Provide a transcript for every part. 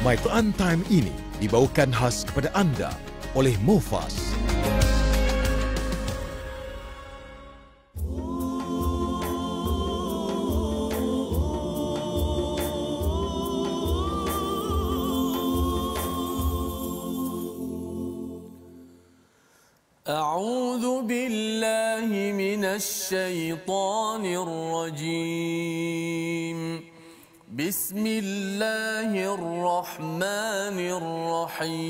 My Quran Time ini dibawakan khas kepada anda oleh Mofas. أعوذ بالله من الشيطان الرجيم بسم الله الرحمن الرحيم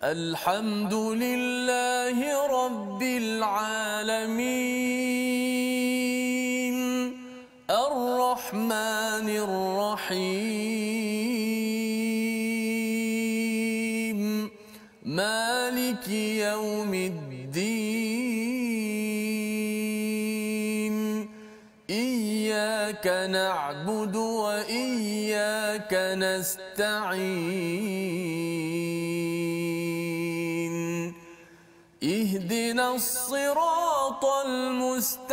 الحمد لله رب العالمين الرحمن الرحيم مالك يوم الدين إياك نعبد وإياك نستعين اهدنا الصراط المستقيم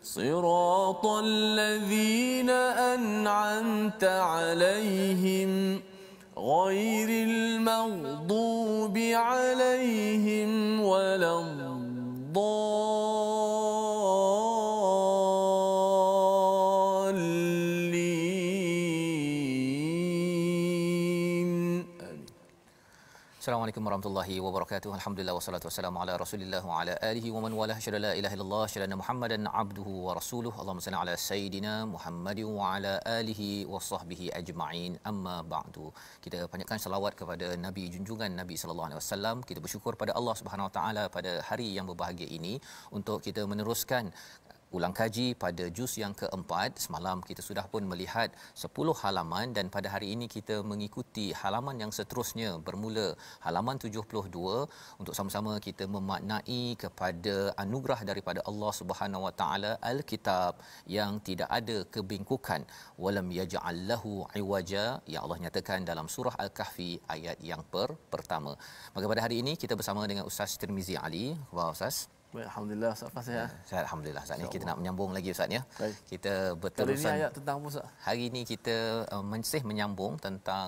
صراط الذين أنعمت عليهم غير المغضوب عليهم ولا الضالين. Assalamualaikum warahmatullahi wabarakatuh. Alhamdulillah wassalatu wassalamu ala Rasulillah wa ala alihi wa man walah. Syada la ilaha illallah, syada Muhammadan abduhu wa rasuluhu. Allahumma salli ala sayidina Muhammadin wa ala alihi wa sahbihi ajma'in. Amma ba'du. Kita panjatkan selawat kepada Nabi junjungan Nabi sallallahu alaihi wasallam. Kita bersyukur pada Allah Subhanahu wa taala pada hari yang berbahagia ini untuk kita meneruskan ulang kaji pada juz yang keempat. Semalam kita sudah pun melihat 10 halaman dan pada hari ini kita mengikuti halaman yang seterusnya bermula halaman 72 untuk sama-sama kita memaknai kepada anugerah daripada Allah Subhanahu Wa Taala Al-Kitab yang tidak ada kebengkokan. Walam yaj'al lahu iwaja, ya Allah nyatakan dalam surah Al-Kahfi ayat yang pertama. Maka pada hari ini kita bersama dengan Ustaz Tirmizi Ali. Wah Ustaz. Baik, alhamdulillah Ustaz ya. Saya alhamdulillah. Saat ini kita nak menyambung lagi Ustaz ya. Baik. Kita berterusan. Kali ini ayat tentang apa Ustaz? Hari ini kita masih menyambung tentang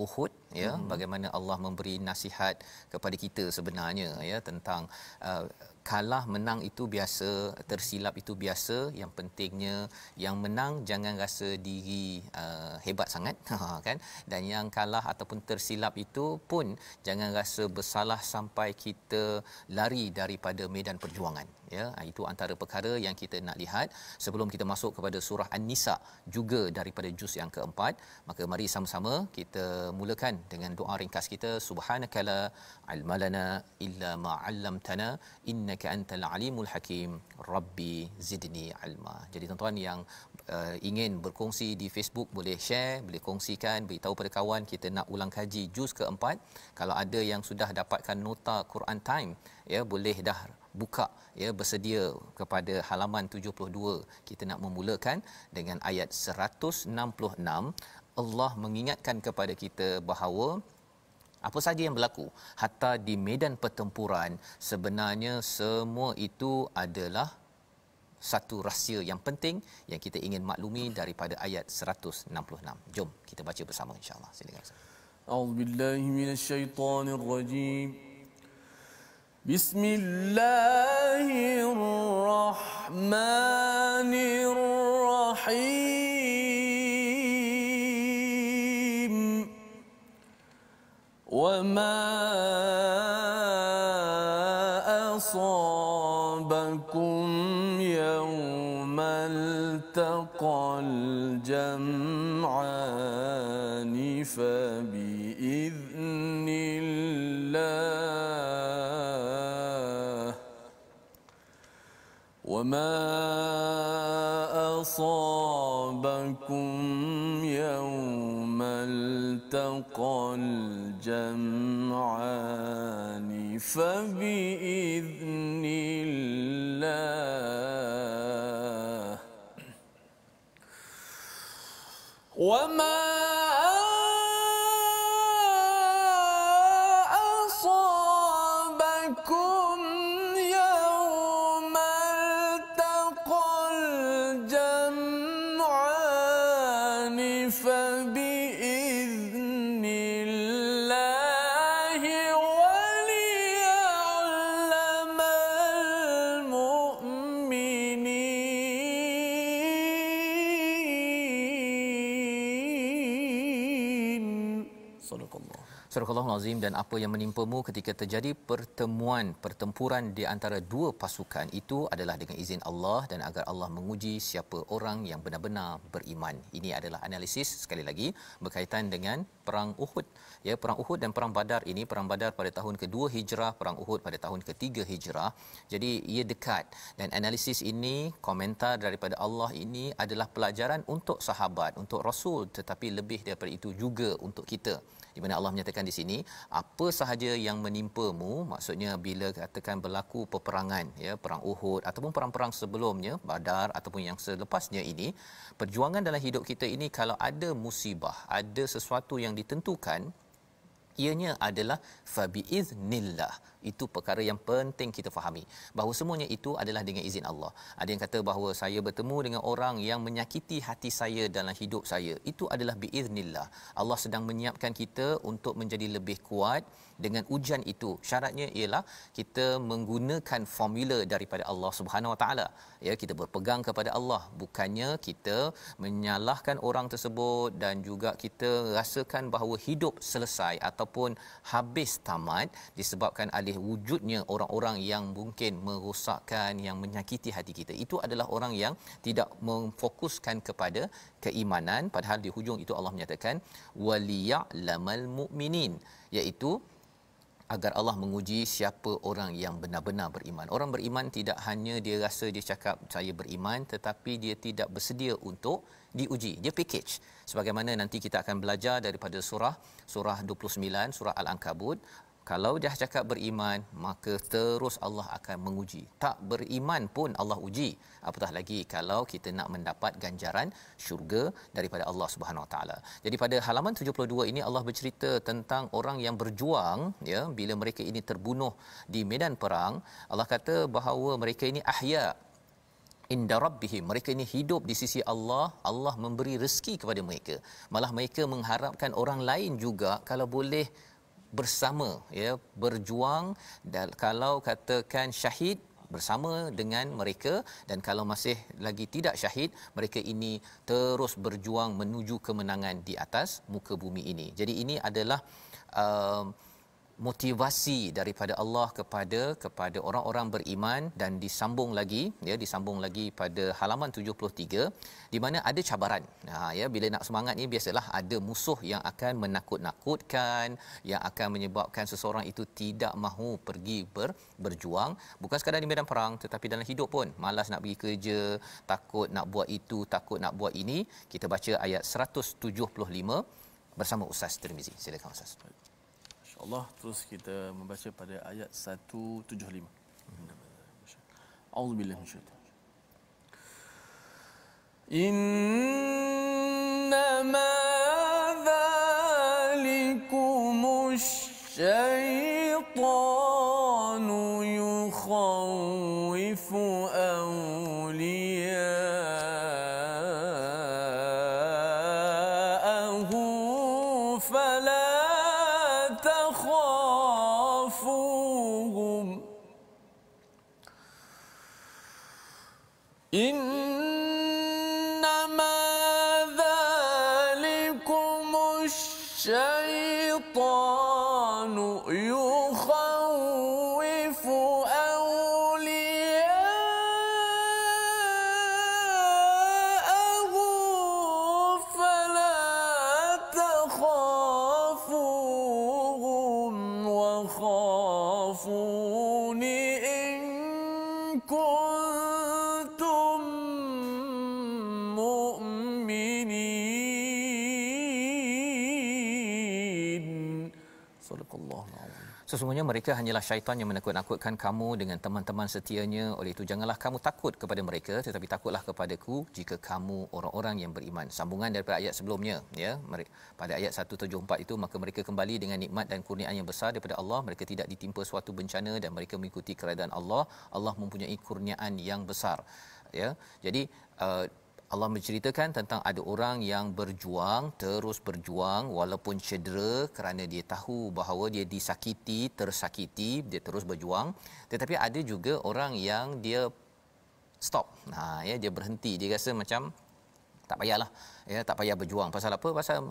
Uhud ya, bagaimana Allah memberi nasihat kepada kita sebenarnya ya tentang kalah menang itu biasa, tersilap itu biasa, yang pentingnya yang menang jangan rasa diri hebat sangat kan, dan yang kalah ataupun tersilap itu pun jangan rasa bersalah sampai kita lari daripada medan perjuangan ya. Itu antara perkara yang kita nak lihat sebelum kita masuk kepada surah An-Nisa juga daripada juz yang keempat. Maka mari sama-sama kita mulakan dengan doa ringkas kita. Subhanakala ilmalana illa ma 'allamtana innaka antal alimul hakim rabbi zidni ilma. Jadi tuan-tuan yang ingin berkongsi di Facebook boleh share, boleh kongsikan, beritahu pada kawan kita nak ulang kaji juz keempat. Kalau ada yang sudah dapatkan nota Quran Time ya, boleh dah buka ya, bersedia kepada halaman 72. Kita nak memulakan dengan ayat 166. Allah mengingatkan kepada kita bahawa apa saja yang berlaku hatta di medan pertempuran, sebenarnya semua itu adalah satu rahsia yang penting yang kita ingin maklumi daripada ayat 166. Jom kita baca bersama insya-Allah. Silakan. A'udzubillahi minasyaitonirrajim. Bismillahirrahmanirrahim. Wa ma asabakum yawmal taqal jam'ani fa bi idznillah wa ma asabakum yawmal taqal jam'ani fa bi idznillah wa ma asabakum yawmal taqal Surah Al-Azim. Dan apa yang menimpamu ketika terjadi pertempuran di antara dua pasukan itu adalah dengan izin Allah dan agar Allah menguji siapa orang yang benar-benar beriman. Ini adalah analisis sekali lagi berkaitan dengan perang Uhud. Ya, perang Uhud dan perang Badar ini, perang Badar pada tahun kedua Hijrah, perang Uhud pada tahun ketiga Hijrah. Jadi ia dekat, dan analisis ini, komentar daripada Allah ini adalah pelajaran untuk sahabat, untuk Rasul, tetapi lebih daripada itu juga untuk kita. Di mana Allah menyatakan di sini, apa sahaja yang menimpamu, maksudnya bila katakan berlaku peperangan, ya, perang Uhud ataupun perang-perang sebelumnya, Badar ataupun yang selepasnya ini, perjuangan dalam hidup kita ini kalau ada musibah, ada sesuatu yang ditentukan, ianya adalah fabiiznillah. Itu perkara yang penting kita fahami, bahawa semuanya itu adalah dengan izin Allah. Ada yang kata bahawa saya bertemu dengan orang yang menyakiti hati saya dalam hidup saya, itu adalah biiznillah. Allah sedang menyiapkan kita untuk menjadi lebih kuat dengan ujian itu. Syaratnya ialah kita menggunakan formula daripada Allah Subhanahu Wa Taala. Ya, kita berpegang kepada Allah, bukannya kita menyalahkan orang tersebut dan juga kita rasakan bahawa hidup selesai ataupun habis tamat disebabkan alih wujudnya orang-orang yang mungkin merosakkan, yang menyakiti hati kita. Itu adalah orang yang tidak memfokuskan kepada keimanan, padahal di hujung itu Allah menyatakan waliya'lamal mu'minin, iaitu agar Allah menguji siapa orang yang benar-benar beriman. Orang beriman tidak hanya dia rasa dia cakap saya beriman, tetapi dia tidak bersedia untuk diuji. Dia package. Sebagaimana nanti kita akan belajar daripada surah 29, surah Al-Ankabut. Kalau dia cakap beriman, maka terus Allah akan menguji. Tak beriman pun Allah uji. Apatah lagi kalau kita nak mendapat ganjaran syurga daripada Allah Subhanahu Wa Taala. Jadi pada halaman 72 ini Allah bercerita tentang orang yang berjuang, ya, bila mereka ini terbunuh di medan perang. Allah kata bahawa mereka ini ahya inda rabbihim, mereka ini hidup di sisi Allah. Allah memberi rezeki kepada mereka. Malah mereka mengharapkan orang lain juga kalau boleh bersama, ya, berjuang, dan kalau katakan syahid bersama dengan mereka, dan kalau masih lagi tidak syahid, mereka ini terus berjuang menuju kemenangan di atas muka bumi ini. Jadi ini adalah motivasi daripada Allah kepada orang-orang beriman. Dan disambung lagi pada halaman 73 di mana ada cabaran. Ya, bila nak semangat ni biasalah ada musuh yang akan menakut-nakutkan, yang akan menyebabkan seseorang itu tidak mahu pergi berjuang, bukan sekadar di medan perang tetapi dalam hidup pun. Malas nak pergi kerja, takut nak buat itu, takut nak buat ini. Kita baca ayat 175 bersama Ustaz Tirmizi. Silakan Ustaz. Allah, terus kita membaca pada ayat 175. A'udzubillahi minasyaitanir rajim. Innama dzalikumus syaitanu yukhawwifu awliya'ahu fala تخافوهم إنما ذلكم الشيطان يخوف أولياءه فلا تخافوهم وخافوني إن كنتم مؤمنين. صدق الله العظيم. Sesungguhnya mereka hanyalah syaitan yang menakut-nakutkan kamu dengan teman-teman setianya. Oleh itu janganlah kamu takut kepada mereka, tetapi takutlah kepadaku jika kamu orang-orang yang beriman. Sambungan daripada ayat sebelumnya, ya. Pada ayat 174 itu, maka mereka kembali dengan nikmat dan kurniaan yang besar daripada Allah. Mereka tidak ditimpa suatu bencana dan mereka mengikuti keredaan Allah. Allah mempunyai kurniaan yang besar. Ya. Jadi Allah menceritakan tentang ada orang yang berjuang, terus berjuang walaupun cedera, kerana dia tahu bahawa dia disakiti, tersakiti, dia terus berjuang. Tetapi ada juga orang yang dia stop. Ya, dia berhenti, dia rasa macam tak payahlah, ya, tak payah berjuang. Pasal apa? Pasal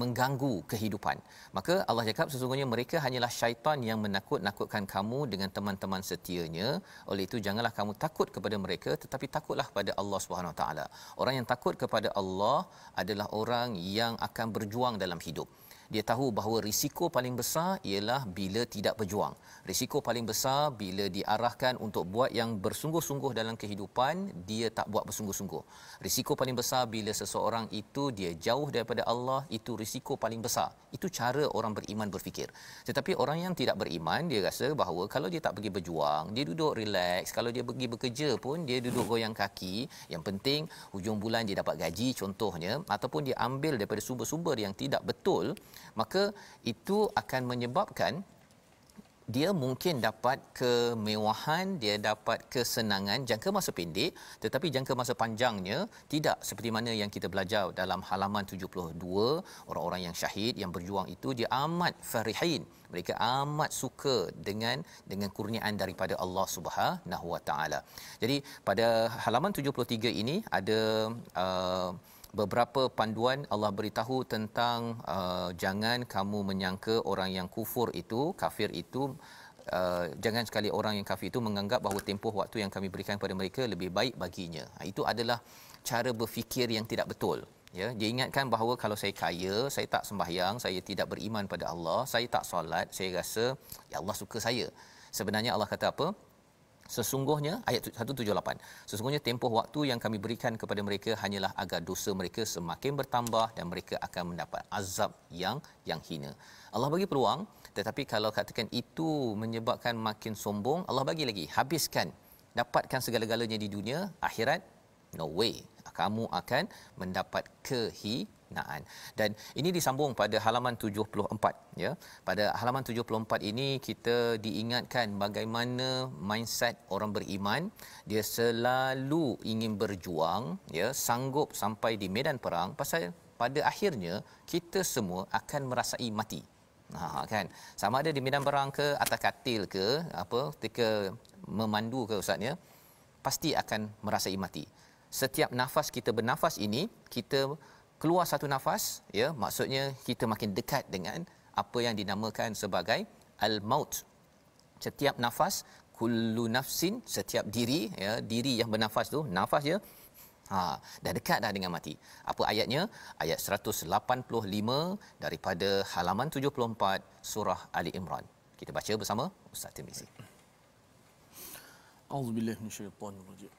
mengganggu kehidupan. Maka Allah cakap sesungguhnya mereka hanyalah syaitan yang menakut-nakutkan kamu dengan teman-teman setianya. Oleh itu janganlah kamu takut kepada mereka, tetapi takutlah pada Allah Subhanahu Wa Taala. Orang yang takut kepada Allah adalah orang yang akan berjuang dalam hidup. Dia tahu bahawa risiko paling besar ialah bila tidak berjuang. Risiko paling besar bila diarahkan untuk buat yang bersungguh-sungguh dalam kehidupan, dia tak buat bersungguh-sungguh. Risiko paling besar bila seseorang itu dia jauh daripada Allah, itu risiko paling besar. Itu cara orang beriman berfikir. Tetapi orang yang tidak beriman, dia rasa bahawa kalau dia tak pergi berjuang, dia duduk relax, kalau dia pergi bekerja pun dia duduk goyang kaki, yang penting hujung bulan dia dapat gaji contohnya, ataupun dia ambil daripada sumber-sumber yang tidak betul, maka itu akan menyebabkan dia mungkin dapat kemewahan, dia dapat kesenangan jangka masa pendek, tetapi jangka masa panjangnya tidak seperti mana yang kita belajar dalam halaman 72. Orang-orang yang syahid yang berjuang itu dia amat farihin, mereka amat suka dengan kurniaan daripada Allah Subhanahu Wa Taala. Jadi pada halaman 73 ini ada beberapa panduan. Allah beritahu tentang jangan kamu menyangka orang yang kufur itu, kafir itu, jangan sekali orang yang kafir itu menganggap bahawa tempoh waktu yang kami berikan kepada mereka lebih baik baginya. Itu adalah cara berfikir yang tidak betul. Ya, dia ingatkan bahawa kalau saya kaya, saya tak sembahyang, saya tidak beriman pada Allah, saya tak solat, saya rasa ya Allah suka saya. Sebenarnya Allah kata apa? Sesungguhnya ayat 178, sesungguhnya tempoh waktu yang kami berikan kepada mereka hanyalah agar dosa mereka semakin bertambah dan mereka akan mendapat azab yang hina. Allah bagi peluang, tetapi kalau katakan itu menyebabkan makin sombong, Allah bagi lagi, habiskan, dapatkan segala-galanya di dunia, akhirat no way, kamu akan mendapat kehinaan. Dan ini disambung pada halaman 74 ya. Pada halaman 74 ini kita diingatkan bagaimana mindset orang beriman, dia selalu ingin berjuang ya, sanggup sampai di medan perang, pasal pada akhirnya kita semua akan merasai mati. Kan, sama ada di medan perang ke, atas katil ke, apa ketika memandu ke ustaz ya, pasti akan merasai mati. Setiap nafas kita bernafas ini, kita keluar satu nafas ya, maksudnya kita makin dekat dengan apa yang dinamakan sebagai al-maut. Setiap nafas, kullu nafsin, setiap diri ya, diri yang bernafas tu, nafas je dah dekat dah dengan mati. Apa ayatnya? Ayat 185 daripada halaman 74 surah Ali Imran. Kita baca bersama Ustaz Tirmizi. A'udzubillahi minasyaitonirrajim.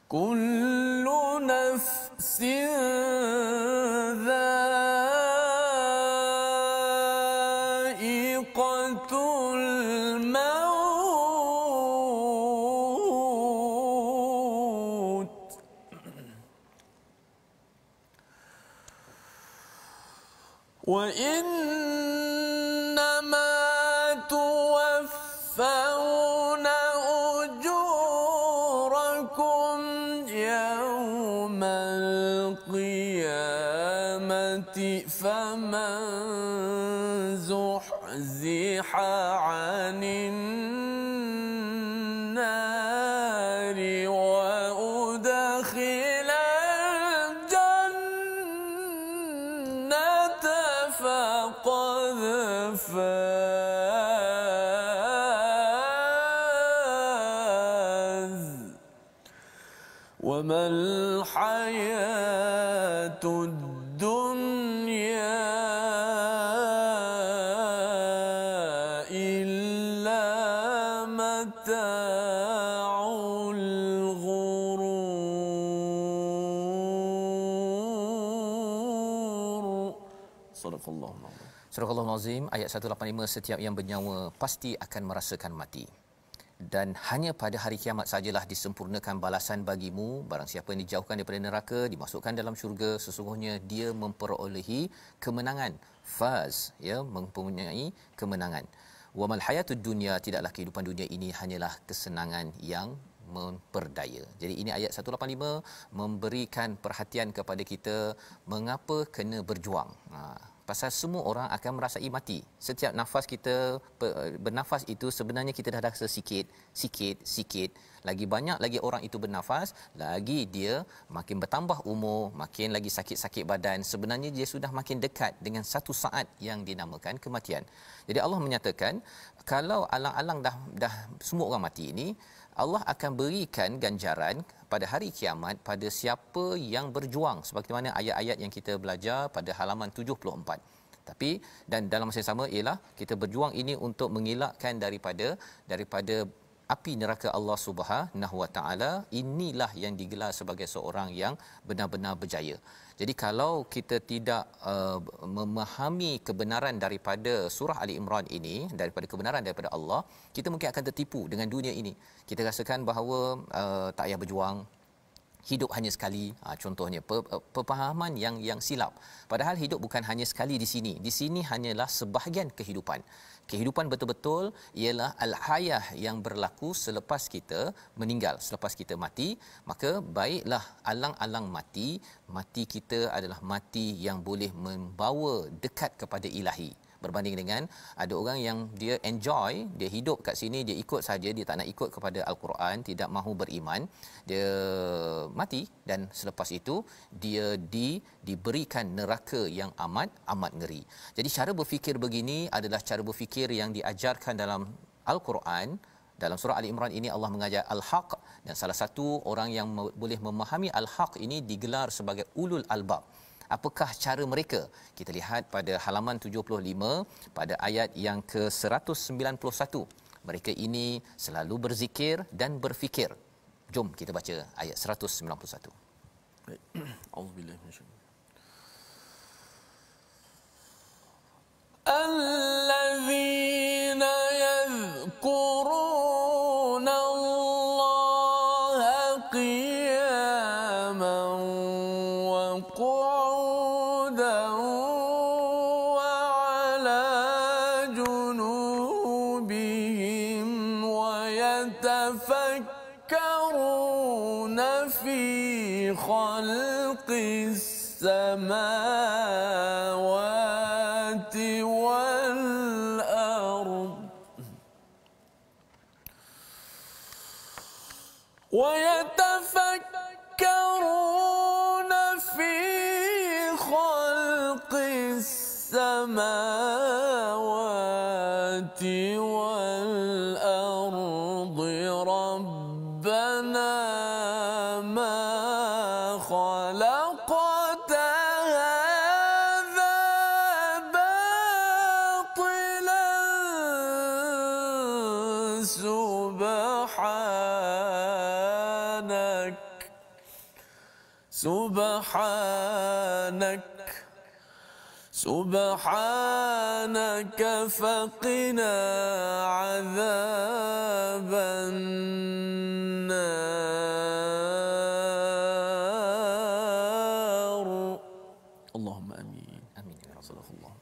Kullu nafsin dha'iqatul maut wa innama tuwaffawna ujurakum yawmal qiyamati faman zuhziha 'anil nari wa udkhilal jannata faqad faz wa mal hayatud dunya illa mata'ul ghurur. Sadaqallahu alazim. Surah Al-Azim ayat 185, setiap yang bernyawa pasti akan merasakan mati. Dan hanya pada hari kiamat sajalah disempurnakan balasan bagimu. Barang siapa yang dijauhkan daripada neraka, dimasukkan dalam syurga, sesungguhnya dia memperolehi kemenangan. Faz, ya, mempunyai kemenangan. Wa mal hayatud dunya, tidaklah kehidupan dunia ini hanyalah kesenangan yang memperdaya. Jadi ini ayat 185 memberikan perhatian kepada kita mengapa kena berjuang. pasal semua orang akan merasai mati. Setiap nafas kita bernafas itu sebenarnya kita dah rasa sikit. Lagi banyak lagi orang itu bernafas, lagi dia makin bertambah umur, makin lagi sakit-sakit badan. Sebenarnya dia sudah makin dekat dengan satu saat yang dinamakan kematian. Jadi Allah menyatakan kalau alang-alang dah semua orang mati ini, Allah akan berikan ganjaran pada hari kiamat pada siapa yang berjuang, seperti mana ayat-ayat yang kita belajar pada halaman 74. Tapi dan dalam masa yang sama ialah kita berjuang ini untuk mengelakkan daripada api neraka Allah Subhanahu Wa Taala. Inilah yang digelar sebagai seorang yang benar-benar berjaya. Jadi kalau kita tidak memahami kebenaran daripada surah Ali Imran ini, daripada kebenaran daripada Allah, kita mungkin akan tertipu dengan dunia ini. Kita rasakan bahawa tak payah berjuang, hidup hanya sekali. Contohnya pemahaman yang silap. Padahal hidup bukan hanya sekali di sini. Di sini hanyalah sebahagian kehidupan. Kehidupan betul-betul ialah al-hayah yang berlaku selepas kita meninggal, selepas kita mati. Maka baiklah alang-alang mati kita adalah mati yang boleh membawa dekat kepada ilahi. Berbanding dengan ada orang yang dia enjoy, dia hidup kat sini, dia ikut saja, dia tak nak ikut kepada Al-Quran, tidak mahu beriman, dia mati dan selepas itu dia diberikan neraka yang amat ngeri. Jadi cara berfikir begini adalah cara berfikir yang diajarkan dalam Al-Quran. Dalam surah Ali Imran ini Allah mengajar al-haq, dan salah satu orang yang boleh memahami al-haq ini digelar sebagai ulul albab. Apakah cara mereka? Kita lihat pada halaman 75 pada ayat yang ke-191. Mereka ini selalu berzikir dan berfikir. Jom kita baca ayat 191. Baik. Auzubillahi minasyaitanir الذين يذكرون الله قياما وقعودا وعلى جنوبهم ويتفكرون في خلق السماوات والأرض ويتفكرون في خلق السماوات والأرض ربنا ما خلقت هذا باطلا سبحانك فقنا عذاب النار اللهم آمين Amin ya rabbal alamin.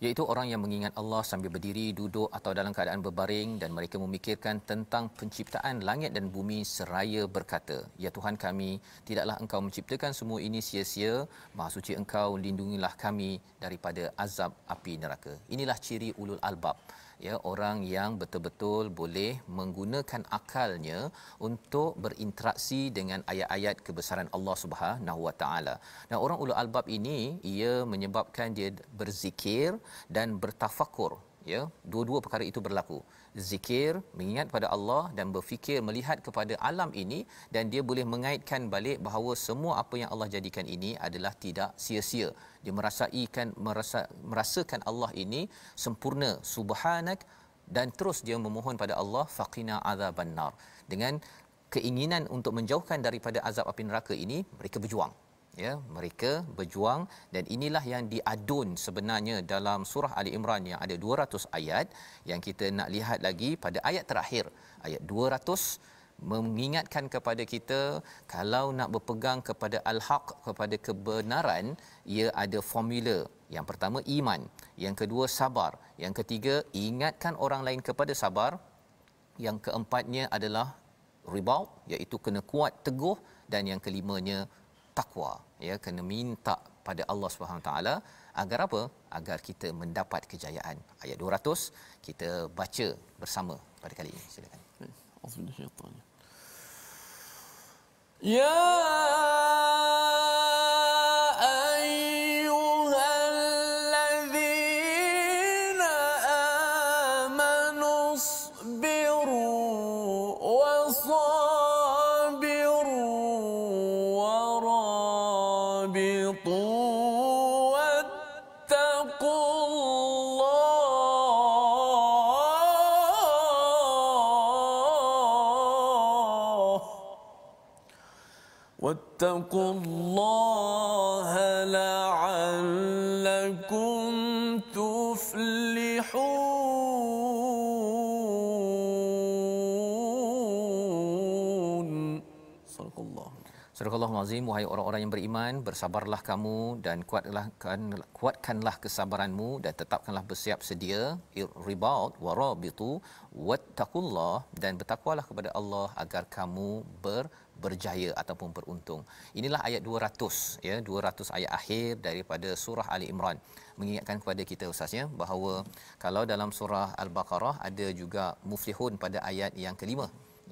Iaitu orang yang mengingat Allah sambil berdiri, duduk atau dalam keadaan berbaring, dan mereka memikirkan tentang penciptaan langit dan bumi seraya berkata, ya Tuhan kami, tidaklah Engkau menciptakan semua ini sia-sia. Maha suci Engkau, lindungilah kami daripada azab api neraka. Inilah ciri ulul albab, ya, orang yang betul-betul boleh menggunakan akalnya untuk berinteraksi dengan ayat-ayat kebesaran Allah Subhanahu Wa Taala. Dan orang ulul albab ini ia menyebabkan dia berzikir dan bertafakur, ya. Dua-dua perkara itu berlaku. Zikir, mengingat pada Allah, dan berfikir melihat kepada alam ini, dan dia boleh mengaitkan balik bahawa semua apa yang Allah jadikan ini adalah tidak sia-sia. Dia merasakan Allah ini sempurna, subhanak, dan terus dia memohon pada Allah faqina azaban nar. Dengan keinginan untuk menjauhkan daripada azab api neraka ini, mereka berjuang. Ya, mereka berjuang, dan inilah yang diadun sebenarnya dalam surah Ali Imran yang ada 200 ayat. Yang kita nak lihat lagi pada ayat terakhir, ayat 200, mengingatkan kepada kita kalau nak berpegang kepada al-haq, kepada kebenaran, ia ada formula. Yang pertama iman, yang kedua sabar, yang ketiga ingatkan orang lain kepada sabar, yang keempatnya adalah ribaut, iaitu kena kuat teguh, dan yang kelimanya takwa, ya, kena minta pada Allah Subhanahu taala agar apa? Agar kita mendapat kejayaan. Ayat 200 kita baca bersama pada kali ini. Silakan. Auzubillahi syaitan. Ya واتقوا الله لعلكم تفلحون. صدق الله. Surah Al-Azim, wahai orang-orang yang beriman, bersabarlah kamu dan kuatkanlah kesabaranmu dan tetapkanlah bersiap sedia, ribaut warabitu wattaqullah, dan bertakwalah kepada Allah agar kamu berjaya ataupun beruntung. Inilah ayat 200 ya, 200 ayat akhir daripada surah Ali Imran. Mengingatkan kepada kita ustaz ya bahawa kalau dalam surah Al-Baqarah ada juga muflihun pada ayat yang kelima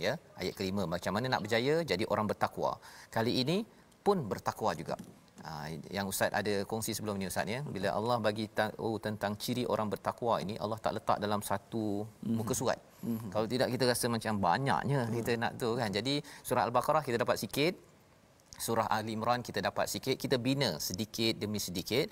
ya, ayat kelima, macam mana nak berjaya jadi orang bertakwa. Kali ini pun bertakwa juga. Yang ustaz ada kongsi sebelum ni ustaz ya, bila Allah bagi tahu tentang ciri orang bertakwa ini, Allah tak letak dalam satu muka surat. Kalau tidak kita rasa macam banyaknya kita nak tu kan. Jadi surah Al-Baqarah kita dapat sikit, surah Ali Imran kita dapat sikit, kita bina sedikit demi sedikit.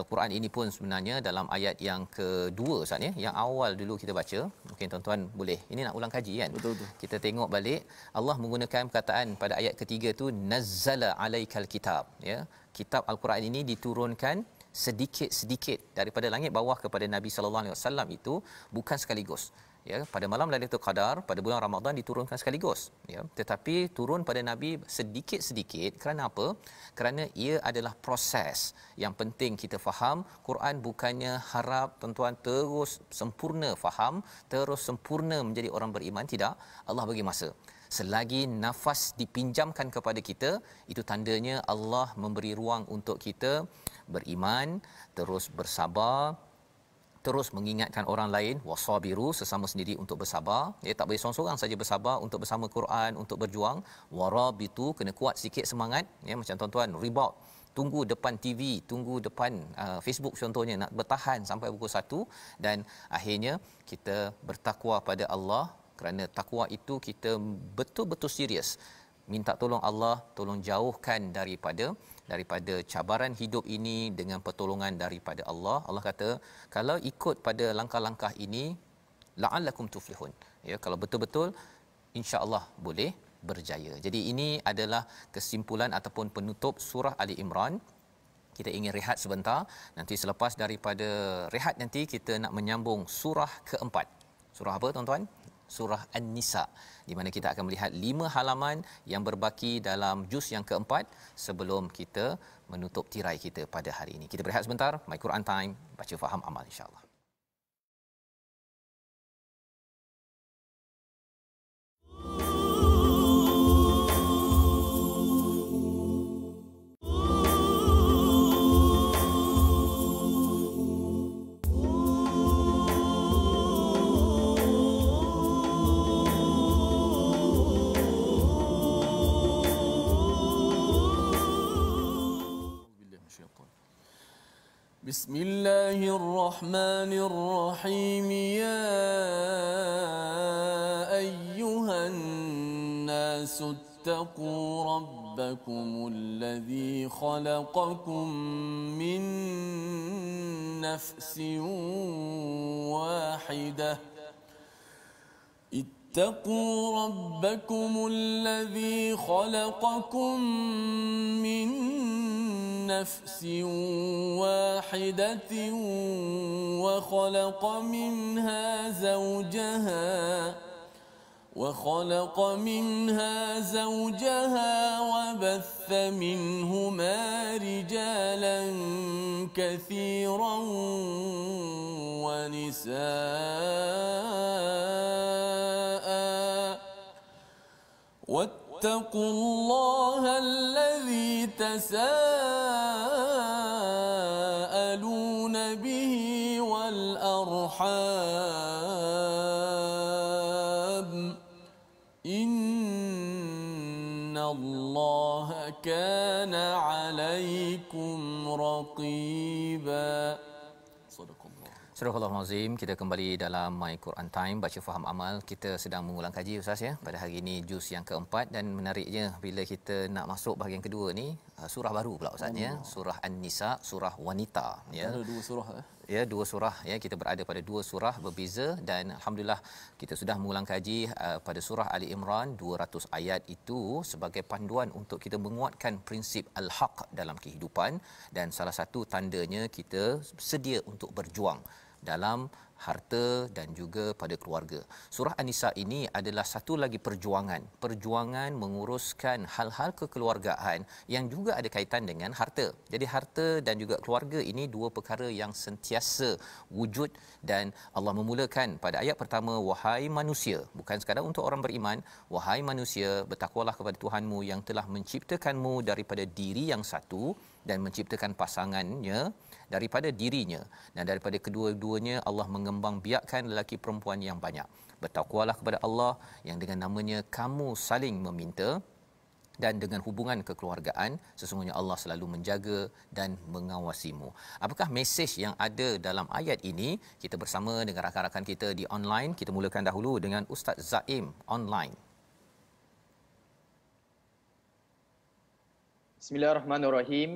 Al-Quran ini pun sebenarnya dalam ayat yang kedua Ustaz ya, yang awal dulu kita baca, mungkin tuan-tuan boleh, ini nak ulang kaji kan. Betul. Kita tengok balik, Allah menggunakan perkataan pada ayat ketiga tu nazzala alaikal kitab ya. Kitab Al-Quran ini diturunkan sedikit-sedikit daripada langit bawah kepada Nabi sallallahu alaihi wasallam itu bukan sekaligus. Ya, pada malam Lailatul Qadar pada bulan Ramadan diturunkan sekaligus ya, tetapi turun pada Nabi sedikit-sedikit. Kerana apa? Kerana ia adalah proses yang penting kita faham. Quran bukannya harap tuan-tuan terus sempurna faham, terus sempurna menjadi orang beriman, tidak. Allah bagi masa. Selagi nafas dipinjamkan kepada kita, itu tandanya Allah memberi ruang untuk kita beriman, terus bersabar, terus mengingatkan orang lain, wasabiru, sesama sendiri untuk bersabar. Ya, tak boleh seorang-seorang saja bersabar untuk bersama Quran, untuk berjuang. Warabitu, kena kuat sikit semangat ya, macam tuan-tuan ribaut, tunggu depan TV, tunggu depan Facebook contohnya, nak bertahan sampai pukul 1, dan akhirnya kita bertakwa pada Allah. Kerana takwa itu kita betul-betul serius minta tolong Allah, tolong jauhkan daripada cabaran hidup ini dengan pertolongan daripada Allah. Allah kata kalau ikut pada langkah-langkah ini la'allakum tuflihun ya, kalau betul-betul insya-Allah boleh berjaya. Jadi ini adalah kesimpulan ataupun penutup surah Ali Imran. Kita ingin rehat sebentar, nanti selepas daripada rehat nanti kita nak menyambung surah keempat. Surah apa tuan-tuan? Surah An-Nisa, di mana kita akan melihat 5 halaman yang berbaki dalam juz yang keempat sebelum kita menutup tirai kita pada hari ini. Kita berehat sebentar. My Quran Time, baca faham amal insya-Allah. بسم الله الرحمن الرحيم. يا أيها الناس اتقوا ربكم الذي خلقكم من نفس واحدة اتقوا ربكم الذي خلقكم من نفس واحدة وخلق منها زوجها وبث منهما رجالا كثيرا ونساء واتقوا الله الذي تساءلون به والأرحام إن الله كان عليكم رقيبا. صدق الله. Surah Al-Azim, kita kembali dalam My Quran Time, baca faham amal. Kita sedang mengulang kaji Ustaz ya. Pada hari ini juz yang keempat, dan menariknya bila kita nak masuk bahagian kedua ni, surah baru pula Ustaz ya. Surah An-Nisa, surah wanita ya. Ada dua surah Ya, dua surah ya, kita berada pada dua surah berbeza, dan alhamdulillah kita sudah mengulang kaji pada surah Ali Imran 200 ayat itu sebagai panduan untuk kita menguatkan prinsip al-haq dalam kehidupan, dan salah satu tandanya kita sedia untuk berjuang dalam harta dan juga pada keluarga. Surah An-Nisa ini adalah satu lagi perjuangan menguruskan hal-hal kekeluargaan yang juga ada kaitan dengan harta. Jadi harta dan juga keluarga ini dua perkara yang sentiasa wujud, dan Allah memulakan pada ayat pertama, wahai manusia, bukan sekadar untuk orang beriman, wahai manusia, bertakwalah kepada Tuhanmu yang telah menciptakanmu daripada diri yang satu dan menciptakan pasangannya daripada dirinya, dan daripada kedua-duanya Allah mengembang biakkan lelaki perempuan yang banyak. Bertakwalah kepada Allah yang dengan namanya kamu saling meminta, dan dengan hubungan kekeluargaan sesungguhnya Allah selalu menjaga dan mengawasimu. Apakah mesej yang ada dalam ayat ini? Kita bersama dengan rakan-rakan kita di online. Kita mulakan dahulu dengan Ustaz Zaim online. Bismillahirrahmanirrahim.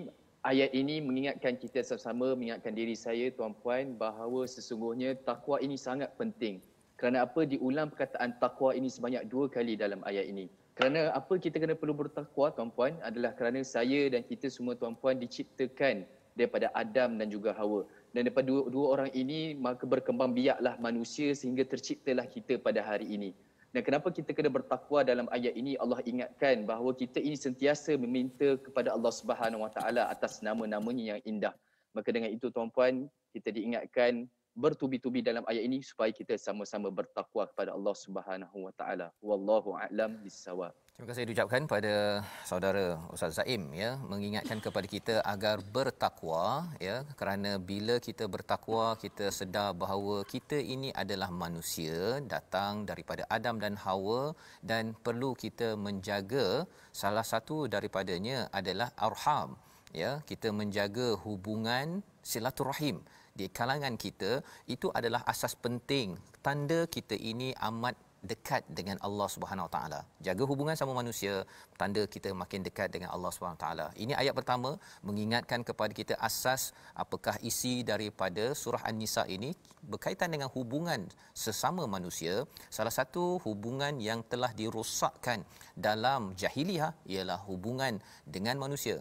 Ayat ini mengingatkan kita sama-sama, mengingatkan diri saya, tuan-puan, bahawa sesungguhnya takwa ini sangat penting. Kerana apa diulang perkataan takwa ini sebanyak 2 kali dalam ayat ini? Kerana apa kita kena perlu bertakwa, tuan-puan, adalah kerana saya dan kita semua, tuan-puan, diciptakan daripada Adam dan juga Hawa. Dan daripada dua orang ini, maka berkembang biaklah manusia sehingga terciptalah kita pada hari ini. Dan kenapa kita kena bertakwa dalam ayat ini? Allah ingatkan bahawa kita ini sentiasa meminta kepada Allah Subhanahu Wa Taala atas nama-namanya yang indah. Maka dengan itu, tuan-puan, kita diingatkan bertubi-tubi dalam ayat ini supaya kita sama-sama bertakwa kepada Allah Subhanahu Wa Taala. Wallahu a'lam bissawab. Terima kasih diucapkan pada saudara Ustaz Zaim ya, mengingatkan kepada kita agar bertakwa ya, kerana bila kita bertakwa kita sedar bahawa kita ini adalah manusia datang daripada Adam dan Hawa, dan perlu kita menjaga salah satu daripadanya adalah arham ya, kita menjaga hubungan silaturahim di kalangan kita. Itu adalah asas penting, tanda kita ini amat dekat dengan Allah Subhanahu Wa Taala. Jaga hubungan sama manusia, tanda kita makin dekat dengan Allah Subhanahu Wa Taala. Ini ayat pertama mengingatkan kepada kita asas apakah isi daripada surah An-Nisa ini berkaitan dengan hubungan sesama manusia. Salah satu hubungan yang telah dirosakkan dalam jahiliah ialah hubungan dengan manusia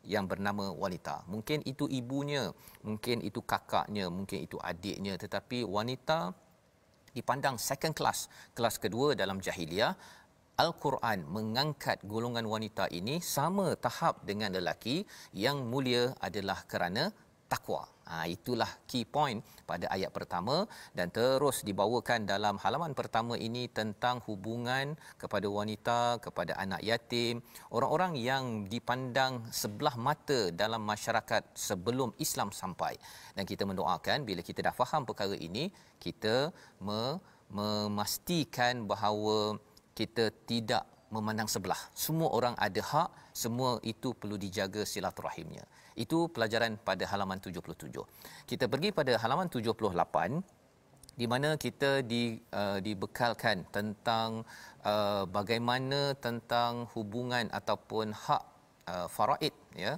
yang bernama wanita. Mungkin itu ibunya, mungkin itu kakaknya, mungkin itu adiknya, tetapi wanita dipandang second class, kelas kedua dalam jahiliah. Al-Quran mengangkat golongan wanita ini sama tahap dengan lelaki. Yang mulia adalah kerana takwa. Itulah key point pada ayat pertama, dan terus dibawakan dalam halaman pertama ini tentang hubungan kepada wanita, kepada anak yatim, orang-orang yang dipandang sebelah mata dalam masyarakat sebelum Islam sampai. Dan kita mendoakan bila kita dah faham perkara ini, kita memastikan bahawa kita tidak memandang sebelah. Semua orang ada hak, semua itu perlu dijaga silaturahimnya. Itu pelajaran pada halaman 77. Kita pergi pada halaman 78 di mana kita dibekalkan tentang bagaimana tentang hubungan ataupun hak faraid ya,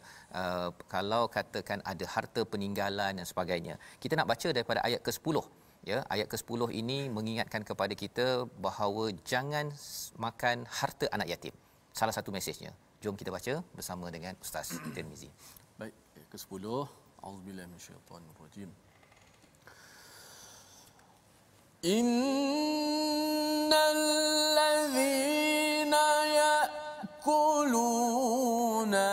kalau katakan ada harta peninggalan dan sebagainya. Kita nak baca daripada ayat ke-10 ya. Ayat ke-10 ini mengingatkan kepada kita bahawa jangan makan harta anak yatim. Salah satu mesejnya. Jom kita baca bersama dengan Ustaz Tirmizi. Baik, ayat ke-10. Auzubillahi minasyaitonirrajim. Innal ladzina ya'kuluna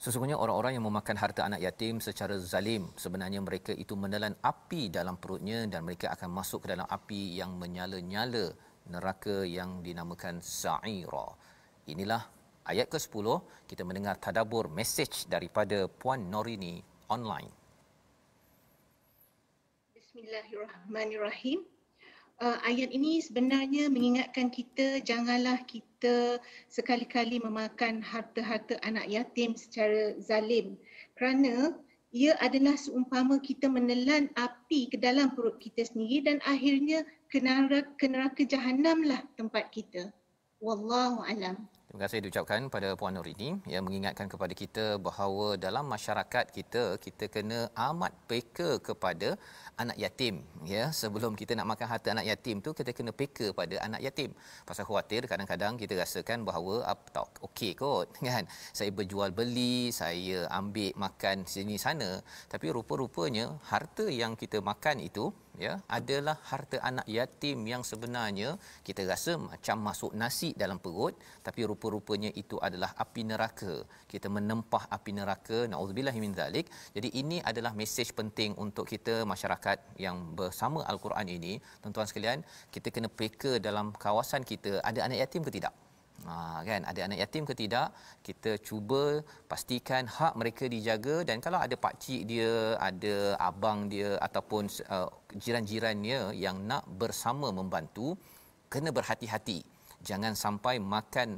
Sesungguhnya orang-orang yang memakan harta anak yatim secara zalim, sebenarnya mereka itu menelan api dalam perutnya dan mereka akan masuk ke dalam api yang menyala-nyala, neraka yang dinamakan sa'ira. Inilah ayat ke-10, kita mendengar tadabbur mesej daripada Puan Norini online. Bismillahirrahmanirrahim. Ayat ini sebenarnya mengingatkan kita janganlah kita sekali-kali memakan harta-harta anak yatim secara zalim, kerana ia adalah seumpama kita menelan api ke dalam perut kita sendiri dan akhirnya ke neraka Jahannamlah tempat kita. Wallahu alam. Terima kasih diucapkan pada Puan Norini yang mengingatkan kepada kita bahawa dalam masyarakat kita kena amat peka kepada anak yatim, ya. Sebelum kita nak makan harta anak yatim tu, kita kena peka pada anak yatim. Pasal khawatir kadang-kadang kita rasakan bahawa tak okey kot kan. Saya berjual beli, saya ambil makan sini sana, tapi rupa-rupanya harta yang kita makan itu, ya, adalah harta anak yatim yang sebenarnya kita rasa macam masuk nasi dalam perut, tapi rupa-rupanya itu adalah api neraka. Kita menempah api neraka, naudzubillahi min zalik. Jadi ini adalah mesej penting untuk kita masyarakat yang bersama Al-Quran ini. Tuan-tuan sekalian, kita kena peka dalam kawasan kita ada anak yatim ke tidak. Kan, ada anak yatim ke tidak, kita cuba pastikan hak mereka dijaga. Dan kalau ada pakcik dia, ada abang dia ataupun jiran-jirannya yang nak bersama membantu, kena berhati-hati, jangan sampai makan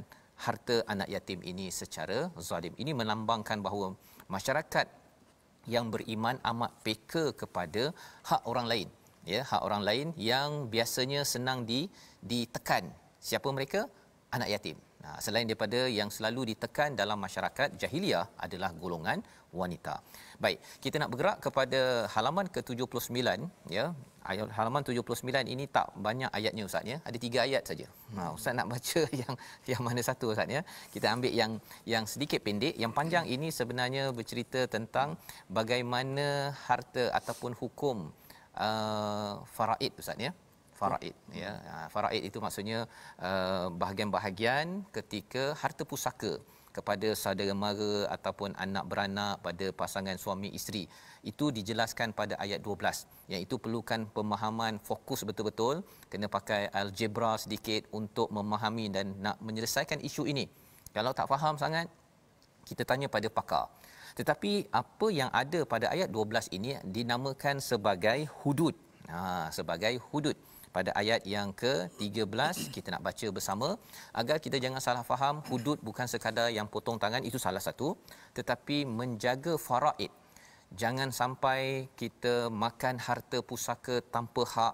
harta anak yatim ini secara zalim. Ini melambangkan bahawa masyarakat yang beriman amat peka kepada hak orang lain, ya, hak orang lain yang biasanya senang ditekan. Siapa mereka? Anak yatim. Selain daripada yang selalu ditekan dalam masyarakat jahiliah adalah golongan wanita. Baik, kita nak bergerak kepada halaman ke-79, ya. Ayat halaman 79 ini tak banyak ayatnya Ustaz, ya. Ada 3 ayat saja. Ustaz nak baca yang mana satu Ustaz, ya. Kita ambil yang sedikit pendek. Yang panjang ini sebenarnya bercerita tentang bagaimana harta ataupun hukum faraid Ustaz, ya. Faraid, ya. Faraid itu maksudnya bahagian-bahagian ketika harta pusaka kepada saudara mara ataupun anak beranak pada pasangan suami isteri. Itu dijelaskan pada ayat 12. Yang itu perlukan pemahaman fokus betul-betul, kena pakai algebra sedikit untuk memahami dan nak menyelesaikan isu ini. Kalau tak faham sangat, kita tanya pada pakar. Tetapi apa yang ada pada ayat 12 ini dinamakan sebagai hudud. Sebagai hudud. Pada ayat yang ke-13 kita nak baca bersama agar kita jangan salah faham. Hudud bukan sekadar yang potong tangan, itu salah satu, tetapi menjaga faraid. Jangan sampai kita makan harta pusaka tanpa hak.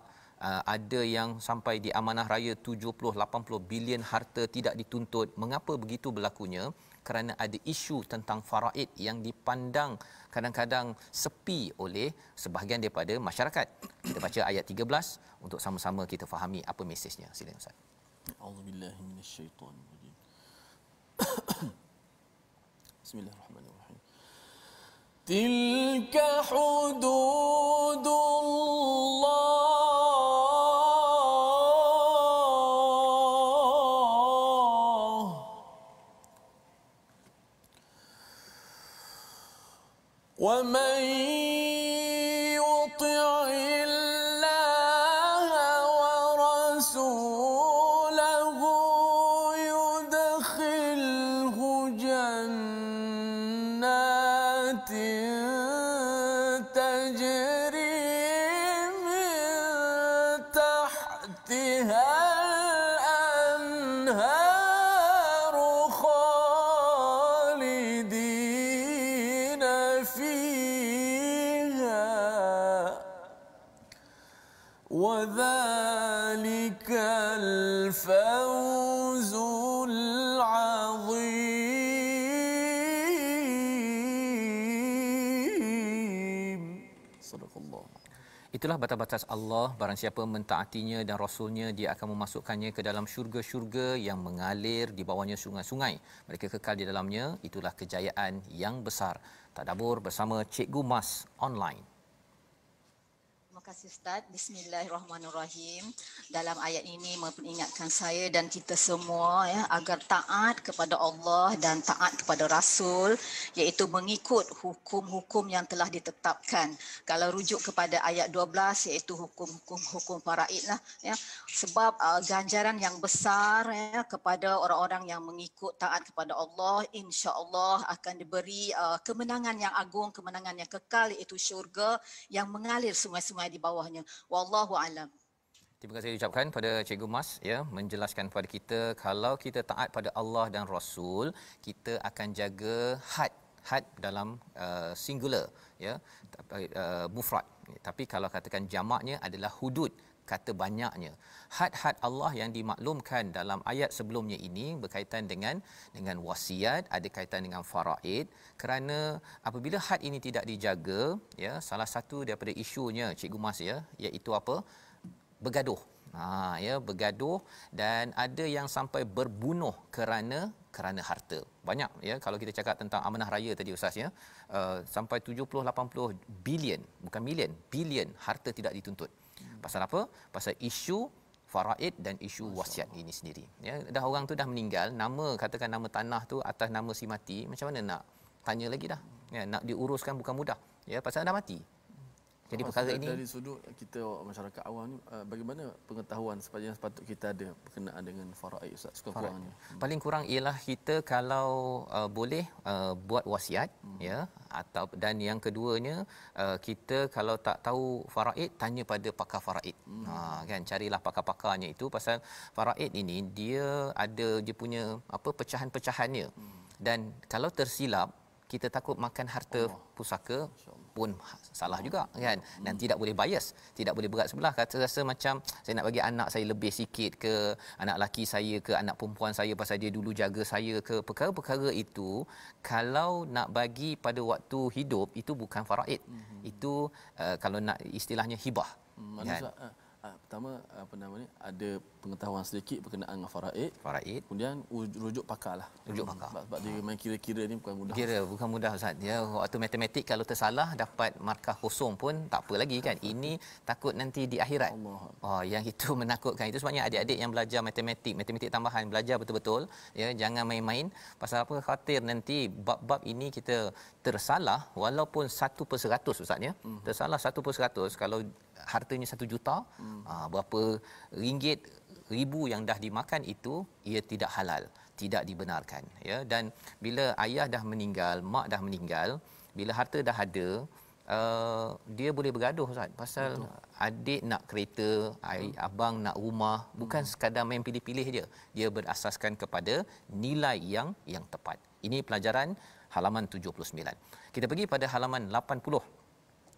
Ada yang sampai di amanah raya 70-80 bilion harta tidak dituntut. Mengapa begitu berlakunya? Kerana ada isu tentang faraid yang dipandang kadang-kadang sepi oleh sebahagian daripada masyarakat. Kita baca ayat 13 untuk sama-sama kita fahami apa mesejnya. Silakan Ustaz. A'udzubillahi minasyaitonirrajim. Bismillahirrahmanirrahim. Tilka hududullah ومن يطع الله ورسوله يدخله جنات تجري من تحتها الأنهار خالدين فيها وذلك الفوز العظيم. صدق الله. Itulah batas-batas Allah. Barang siapa mentaatinya dan Rasulnya, dia akan memasukkannya ke dalam syurga-syurga yang mengalir di bawahnya sungai-sungai. Mereka kekal di dalamnya. Itulah kejayaan yang besar. Tadabbur bersama Cikgu Mas online. Terima kasih Ustaz. Bismillahirrahmanirrahim. Dalam ayat ini memperingatkan saya dan kita semua ya agar taat kepada Allah dan taat kepada Rasul, iaitu mengikut hukum-hukum yang telah ditetapkan. Kalau rujuk kepada ayat 12 iaitu hukum faraid lah ya. Sebab ganjaran yang besar ya kepada orang-orang yang mengikut taat kepada Allah, insya-Allah akan diberi kemenangan yang agung, kemenangan yang kekal, iaitu syurga yang mengalir sungai-sungai di bawahnya. Wallahu alam. Terima kasih ucapkan pada Cikgu Mas ya, menjelaskan kepada kita kalau kita taat pada Allah dan Rasul, kita akan jaga had dalam singular ya, mufrad. Tapi kalau katakan jamaknya adalah hudud, kata banyaknya. Had Allah yang dimaklumkan dalam ayat sebelumnya ini berkaitan dengan wasiat, ada kaitan dengan faraid, kerana apabila had ini tidak dijaga ya, salah satu daripada isunya Cikgu Mas ya, iaitu apa? Bergaduh. Ya, bergaduh, dan ada yang sampai berbunuh kerana harta. Banyak ya kalau kita cakap tentang amanah raya tadi Ustaz ya. Sampai 70-80 bilion, bukan million, bilion harta tidak dituntut. Pasal apa? Pasal isu faraid dan isu wasiat ini sendiri. Ya, dah orang tu dah meninggal, nama katakan nama tanah tu atas nama si mati, macam mana nak tanya lagi dah. Ya, nak diuruskan bukan mudah. Ya, pasal dah mati. Jadi perkara ini dari sudut kita masyarakat awam ni, bagaimana pengetahuan yang sepatut kita ada berkenaan dengan faraid Ustaz sekurang-kurangnya? Paling kurang ialah kita kalau boleh buat wasiat ya, atau dan yang keduanya kita kalau tak tahu faraid, tanya pada pakar faraid. Kan, carilah pakar-pakarnya itu, pasal faraid ini dia ada dia punya apa pecahan-pecahannya. Dan kalau tersilap kita takut makan harta pusaka pun salah juga kan, dan tidak boleh bias, tidak boleh berat sebelah, kata rasa macam saya nak bagi anak saya lebih sikit ke, anak laki saya ke, anak perempuan saya pasal dia dulu jaga saya ke, perkara-perkara itu kalau nak bagi pada waktu hidup itu bukan faraid. Itu kalau nak istilahnya hibah. Kan? Pertama apa nama ni, ada pengetahuan sedikit berkenaan dengan faraid. Kemudian rujuk pakar lah. Rujuk pakar. Sebab dia main kira-kira ni bukan mudah. Kira bukan mudah Ustaz. Ya, waktu matematik kalau tersalah dapat markah kosong pun tak apa lagi kan. Ini takut nanti di akhirat. Yang itu menakutkan. Itu sebabnya adik-adik yang belajar matematik tambahan, belajar betul-betul ya, jangan main-main. Pasal apa? Khawatir nanti bab-bab ini kita tersalah walaupun 1/100 Ustaz ya. Tersalah 1/100, kalau hartanya 1 juta, berapa ringgit ribu yang dah dimakan itu ia tidak halal, tidak dibenarkan ya. Dan bila ayah dah meninggal, mak dah meninggal, bila harta dah ada, dia boleh bergaduh Ustaz pasal adik nak kereta, abang nak rumah, bukan sekadar main pilih-pilih je. Dia berasaskan kepada nilai yang tepat. Ini pelajaran halaman 79. Kita pergi pada halaman 80.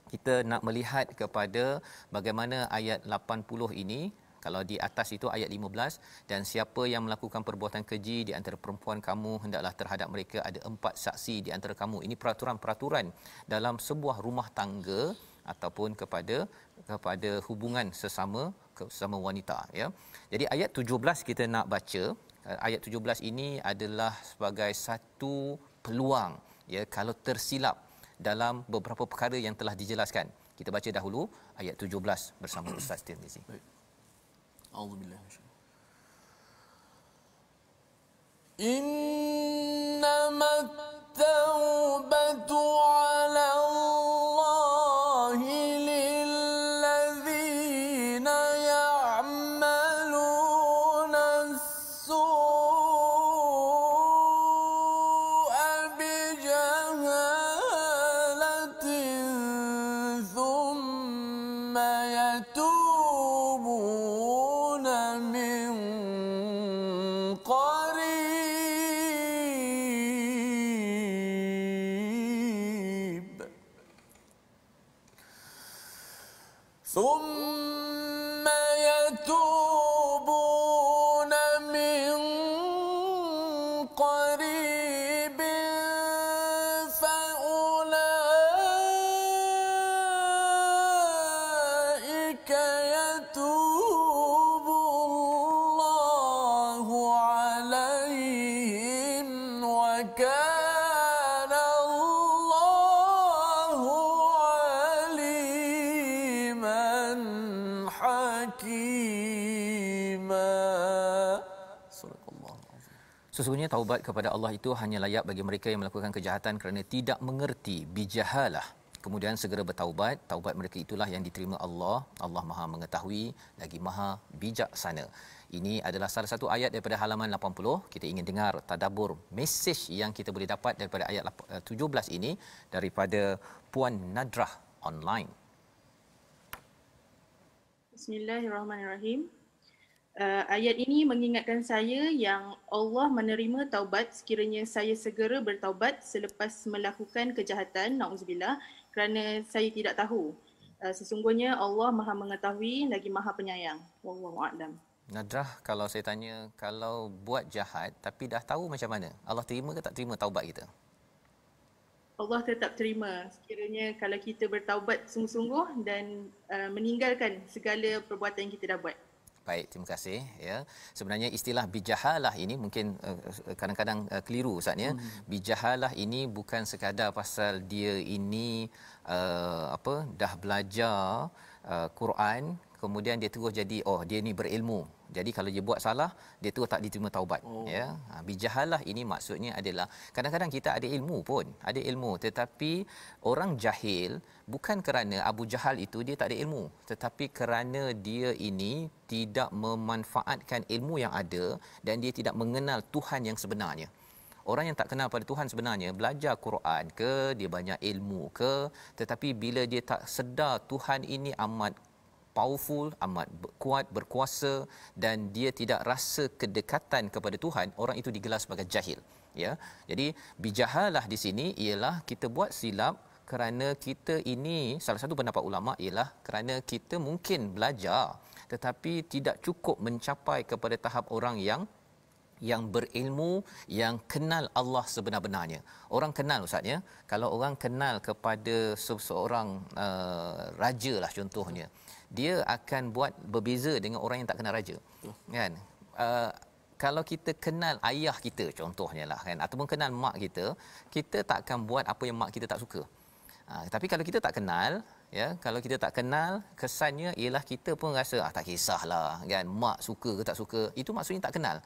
Kita nak melihat kepada bagaimana ayat 80 ini. Kalau di atas itu ayat 15, dan siapa yang melakukan perbuatan keji di antara perempuan kamu, hendaklah terhadap mereka ada 4 saksi di antara kamu. Ini peraturan-peraturan dalam sebuah rumah tangga ataupun kepada hubungan sesama wanita ya. Jadi ayat 17 kita nak baca. Ayat 17 ini adalah sebagai satu peluang ya kalau tersilap dalam beberapa perkara yang telah dijelaskan. Kita baca dahulu ayat 17 bersama Ustaz Tirmizi. Baik. A'udzubillah innamat taubatu 'ala Allahi lilladzina ya'maluna as-su'a bijahalatin thumma yatubuna min qarib thumma yatubuna min qarib faulaika yatubu Allahu alaihim wa kana Allahu aliman Sesungguhnya taubat kepada Allah itu hanya layak bagi mereka yang melakukan kejahatan kerana tidak mengerti, bijahalah. Kemudian segera bertaubat. Taubat mereka itulah yang diterima Allah. Allah Maha mengetahui lagi Maha bijaksana. Ini adalah salah satu ayat daripada halaman 80. Kita ingin dengar tadabbur mesej yang kita boleh dapat daripada ayat 17 ini daripada Puan Nadrah online. Bismillahirrahmanirrahim. Ayat ini mengingatkan saya yang Allah menerima taubat sekiranya saya segera bertaubat selepas melakukan kejahatan, na'udzubillah, kerana saya tidak tahu. Sesungguhnya Allah Maha mengetahui lagi Maha penyayang. Wallahu a'lam. Nadrah, kalau saya tanya, kalau buat jahat tapi dah tahu macam mana, Allah terima ke tak terima taubat kita? Allah tetap terima sekiranya kalau kita bertaubat sungguh-sungguh dan meninggalkan segala perbuatan yang kita dah buat. Baik, terima kasih ya. Sebenarnya istilah bijahalah ini mungkin kadang-kadang keliru Ustaz ya. Bijahalah ini bukan sekadar pasal dia ini dah belajar Quran, kemudian dia terus jadi dia ni berilmu. Jadi kalau dia buat salah, dia terus tak diterima taubat ya. Bijahalah ini maksudnya adalah kadang-kadang kita ada ilmu tetapi orang jahil bukan kerana Abu Jahal itu dia tak ada ilmu, tetapi kerana dia ini tidak memanfaatkan ilmu yang ada dan dia tidak mengenal Tuhan yang sebenarnya. Orang yang tak kenal pada Tuhan sebenarnya, belajar Quran ke, dia banyak ilmu ke, tetapi bila dia tak sedar Tuhan ini amat powerful, amat kuat, berkuasa dan dia tidak rasa kedekatan kepada Tuhan, orang itu digelar sebagai jahil ya. Jadi bijahalah di sini ialah kita buat silap kerana kita ini, salah satu pendapat ulama ialah kerana kita mungkin belajar tetapi tidak cukup mencapai kepada tahap orang yang berilmu, yang kenal Allah sebenar-benarnya. Orang kenal Ustaz ya, kalau orang kenal kepada seseorang raja lah contohnya, dia akan buat berbeza dengan orang yang tak kenal raja kan. Kalau kita kenal ayah kita contohnya lah kan, ataupun kenal mak kita, kita tak akan buat apa yang mak kita tak suka. Tapi kalau kita tak kenal ya, kalau kita tak kenal, kesannya ialah kita pun rasa tak kisahlah kan, mak suka ke tak suka, itu maksudnya tak kenal.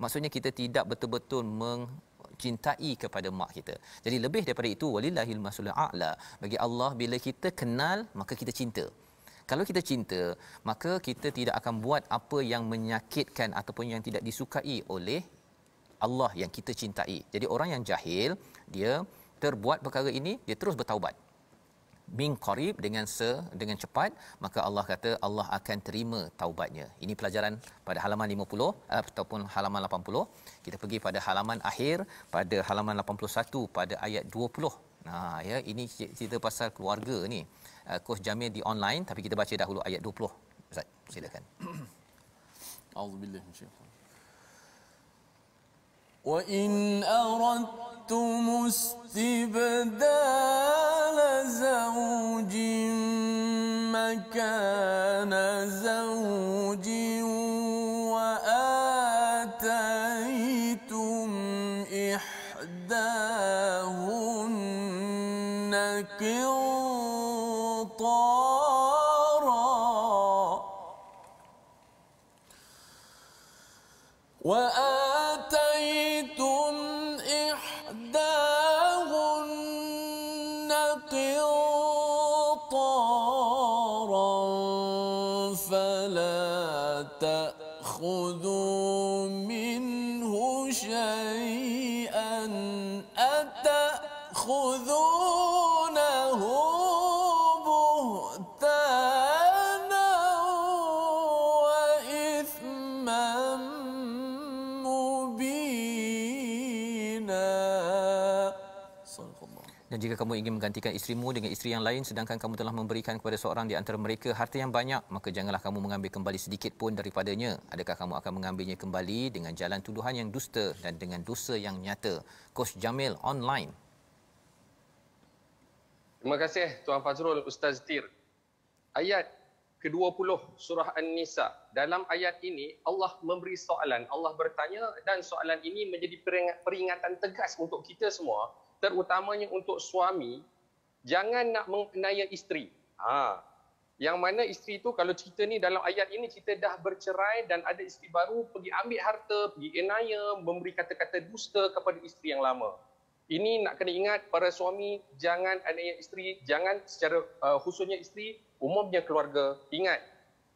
Maksudnya kita tidak betul-betul mencintai kepada mak kita. Jadi lebih daripada itu, walillahil masalul a'la, bagi Allah bila kita kenal maka kita cinta. Kalau kita cinta, maka kita tidak akan buat apa yang menyakitkan ataupun yang tidak disukai oleh Allah yang kita cintai. Jadi orang yang jahil, dia terbuat perkara ini, dia terus bertaubat min qarib, dengan cepat, maka Allah kata Allah akan terima taubatnya. Ini pelajaran pada halaman 50 ataupun halaman 80. Kita pergi pada halaman akhir pada halaman 81 pada ayat 20. Ya, ini cerita pasal keluarga ni. Coach Jamil di online, tapi kita baca dahulu ayat 20. Ustaz, silakan. Auzubillahi minasyaitanir wa in aradtum istibdala zawjin makana zawjin wa ataytum ihdahunna qintara wa آتيتم إحداهن قنطارا فلا تأخذوا منه شيئا أتأخذونه بهتانا وإثما Dan jika kamu ingin menggantikan isterimu dengan isteri yang lain sedangkan kamu telah memberikan kepada seorang di antara mereka harta yang banyak, maka janganlah kamu mengambil kembali sedikit pun daripadanya. Adakah kamu akan mengambilnya kembali dengan jalan tuduhan yang dusta dan dengan dosa yang nyata? Coach Jamil online. Terima kasih Tuan Fazrul, Ustaz Tir. Ayat ke-20 surah An-Nisa. Dalam ayat ini Allah memberi soalan, Allah bertanya, dan soalan ini menjadi peringatan tegas untuk kita semua, terutamanya untuk suami, jangan nak mengenaya isteri. Yang mana isteri tu kalau cerita ni dalam ayat ini cerita dah bercerai dan ada isteri baru, pergi ambil harta, pergi enaya, memberi kata-kata dusta kepada isteri yang lama. Ini nak kena ingat para suami, jangan aniaya isteri, jangan secara khususnya isteri, umumnya keluarga, ingat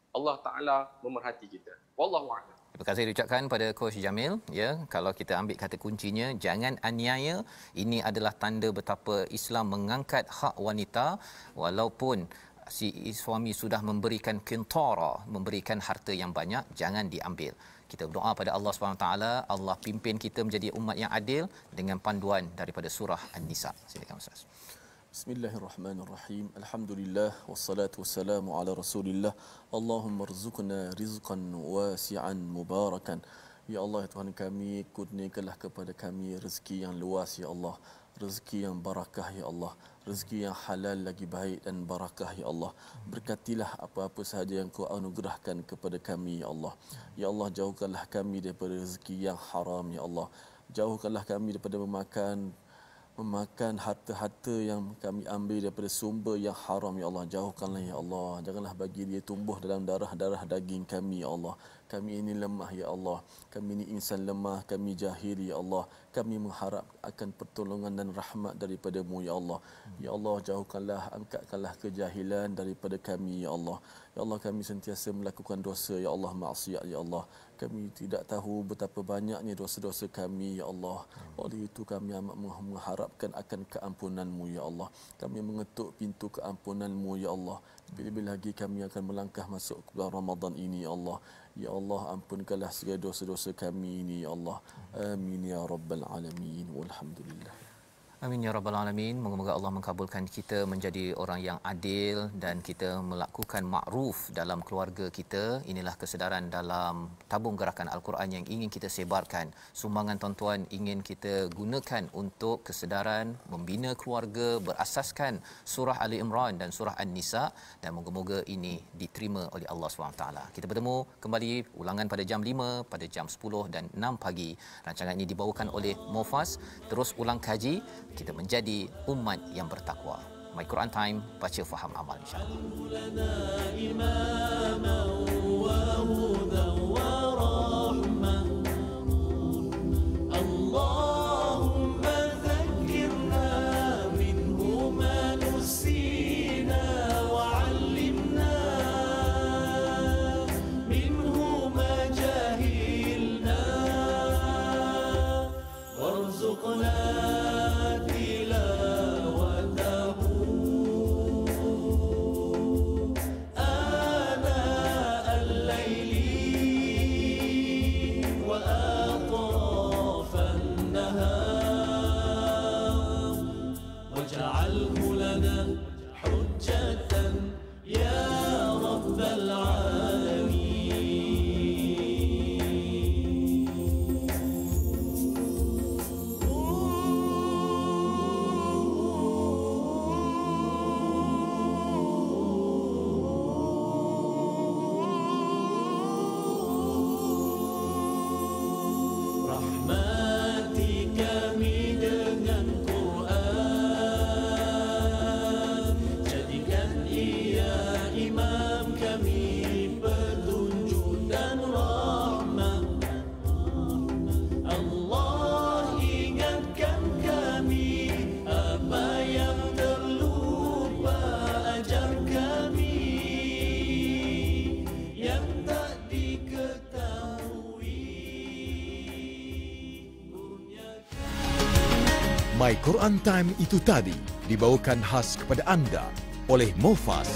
Allah Taala memerhati kita. Wallahu a'lam. Terima kasih diucapkan pada Coach Jamil. Ya, kalau kita ambil kata kuncinya, jangan aniaya. Ini adalah tanda betapa Islam mengangkat hak wanita, walaupun si suami sudah memberikan qintara, memberikan harta yang banyak, jangan diambil. Kita berdoa pada Allah SWT, Allah pimpin kita menjadi umat yang adil dengan panduan daripada surah An-Nisa. Silakan Ustaz. Bismillahirrahmanirrahim. Alhamdulillah wassalatu wassalamu ala Rasulillah. Allahumma rzuqna rizqan wasi'an mubarakan. Ya Allah, Tuhan kami, kurniakanlah kepada kami rezeki yang luas ya Allah, rezeki yang barakah ya Allah, rezeki yang halal lagi baik dan barakah ya Allah. Berkatilah apa-apa sahaja yang Kau anugerahkan kepada kami ya Allah. Ya Allah, jauhkanlah kami daripada rezeki yang haram ya Allah. Jauhkanlah kami daripada memakan harta-harta yang kami ambil daripada sumber yang haram ya Allah. Jauhkanlah ya Allah, janganlah bagi dia tumbuh dalam darah-darah daging kami ya Allah. Kami ini lemah ya Allah, kami ini insan lemah, kami jahil ya Allah. Kami mengharap akan pertolongan dan rahmat daripada-Mu ya Allah. Ya Allah, jauhkanlah, angkatkanlah kejahilan daripada kami ya Allah. Ya Allah, kami sentiasa melakukan dosa ya Allah, maksiat ya Allah. Kami tidak tahu betapa banyaknya dosa-dosa kami ya Allah. Oleh itu kami amat mengharapkan akan keampunan-Mu ya Allah. Kami mengetuk pintu keampunan-Mu ya Allah. Bila-bila lagi kami akan melangkah masuk ke bulan Ramadan ini ya Allah. Ya Allah, ampunkanlah segala dosa-dosa kami ini ya Allah. Amin ya rabbal alamin. Walhamdulillah. Amin ya rabbal alamin. Moga-moga Allah mengabulkan kita menjadi orang yang adil dan kita melakukan makruf dalam keluarga kita. Inilah kesedaran dalam tabung gerakan Al-Quran yang ingin kita sebarkan. Sumbangan tuan-tuan ingin kita gunakan untuk kesedaran membina keluarga berasaskan surah Ali Imran dan surah An-Nisa, dan moga-moga ini diterima oleh Allah SWT. Kita bertemu kembali ulangan pada jam 5, pada jam 10 dan 6 pagi. Rancangan ini dibawakan oleh Mofas. Terus ulang kaji, kita menjadi umat yang bertakwa. My Quran Time, baca faham amal insya-Allah. My Quran Time itu tadi dibawakan khas kepada anda oleh Mofas.